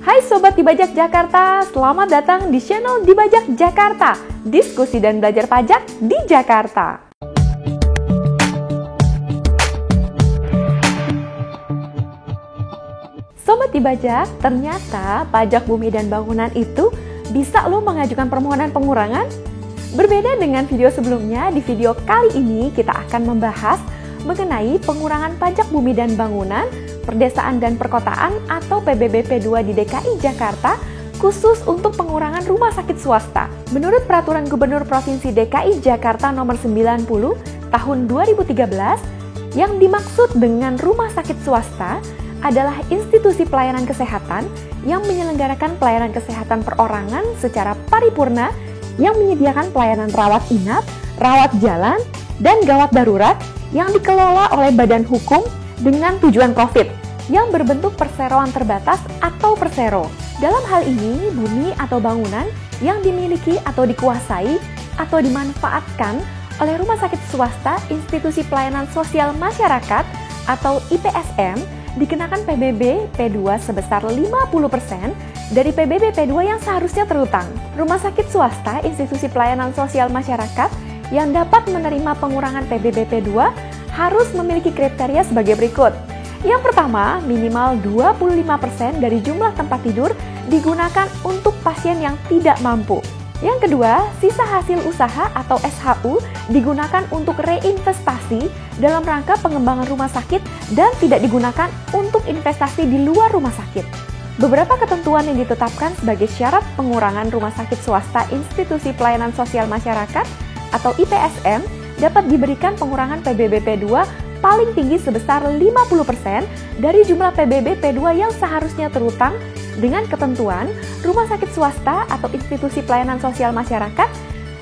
Hai Sobat Dibajak Jakarta, selamat datang di channel Dibajak Jakarta, diskusi dan belajar pajak di Jakarta. Sobat Dibajak, ternyata pajak bumi dan bangunan itu bisa lo mengajukan permohonan pengurangan. Berbeda dengan video sebelumnya, di video kali ini kita akan membahas mengenai pengurangan pajak bumi dan bangunan, perdesaan dan perkotaan atau PBB P2 di DKI Jakarta khusus untuk pengurangan rumah sakit swasta. Menurut Peraturan Gubernur Provinsi DKI Jakarta Nomor 90 Tahun 2013, yang dimaksud dengan rumah sakit swasta adalah institusi pelayanan kesehatan yang menyelenggarakan pelayanan kesehatan perorangan secara paripurna yang menyediakan pelayanan rawat inap, rawat jalan, dan gawat darurat yang dikelola oleh badan hukum dengan tujuan profit yang berbentuk perseroan terbatas atau persero. Dalam hal ini, bumi atau bangunan yang dimiliki atau dikuasai atau dimanfaatkan oleh rumah sakit swasta institusi pelayanan sosial masyarakat atau IPSM dikenakan PBB P2 sebesar 50% dari PBB P2 yang seharusnya terutang. Rumah sakit swasta institusi pelayanan sosial masyarakat yang dapat menerima pengurangan PBB P2 harus memiliki kriteria sebagai berikut. Yang pertama, minimal 25% dari jumlah tempat tidur digunakan untuk pasien yang tidak mampu. Yang kedua, sisa hasil usaha atau SHU digunakan untuk reinvestasi dalam rangka pengembangan rumah sakit dan tidak digunakan untuk investasi di luar rumah sakit. Beberapa ketentuan yang ditetapkan sebagai syarat pengurangan rumah sakit swasta institusi pelayanan sosial masyarakat atau IPSM dapat diberikan pengurangan PBB P2 paling tinggi sebesar 50% dari jumlah PBB P2 yang seharusnya terutang dengan ketentuan rumah sakit swasta atau institusi pelayanan sosial masyarakat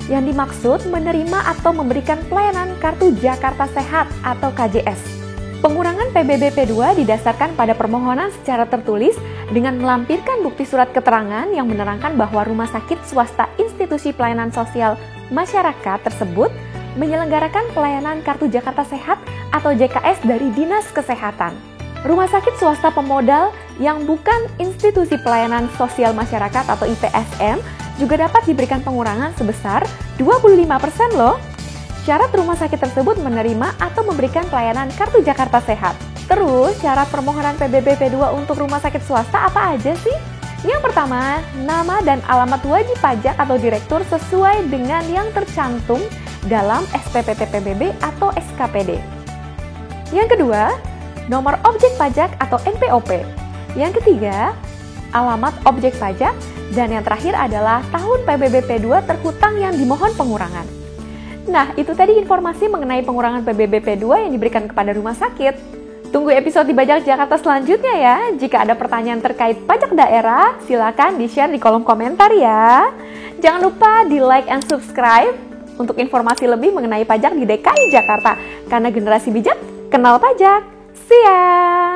yang dimaksud menerima atau memberikan pelayanan Kartu Jakarta Sehat atau KJS. Pengurangan PBB P2 didasarkan pada permohonan secara tertulis dengan melampirkan bukti surat keterangan yang menerangkan bahwa rumah sakit swasta institusi pelayanan sosial masyarakat tersebut menyelenggarakan pelayanan Kartu Jakarta Sehat atau JKS dari Dinas Kesehatan. Rumah sakit swasta pemodal yang bukan institusi pelayanan sosial masyarakat atau IPSM juga dapat diberikan pengurangan sebesar 25% loh. Syarat rumah sakit tersebut menerima atau memberikan pelayanan Kartu Jakarta Sehat. Terus, syarat permohonan PBB P2 untuk rumah sakit swasta apa aja sih? Yang pertama, nama dan alamat wajib pajak atau direktur sesuai dengan yang tercantum dalam SPPT PBB atau SKPD. Yang kedua, nomor objek pajak atau NPOP. Yang ketiga, alamat objek pajak. Dan yang terakhir adalah tahun PBB P2 terhutang yang dimohon pengurangan. Nah, itu tadi informasi mengenai pengurangan PBB P2 yang diberikan kepada rumah sakit. Tunggu episode Dibajak Jakarta selanjutnya ya. Jika ada pertanyaan terkait pajak daerah, silakan di-share di kolom komentar ya. Jangan lupa di-like and subscribe untuk informasi lebih mengenai pajak di DKI Jakarta. Karena generasi bijak kenal pajak. See ya!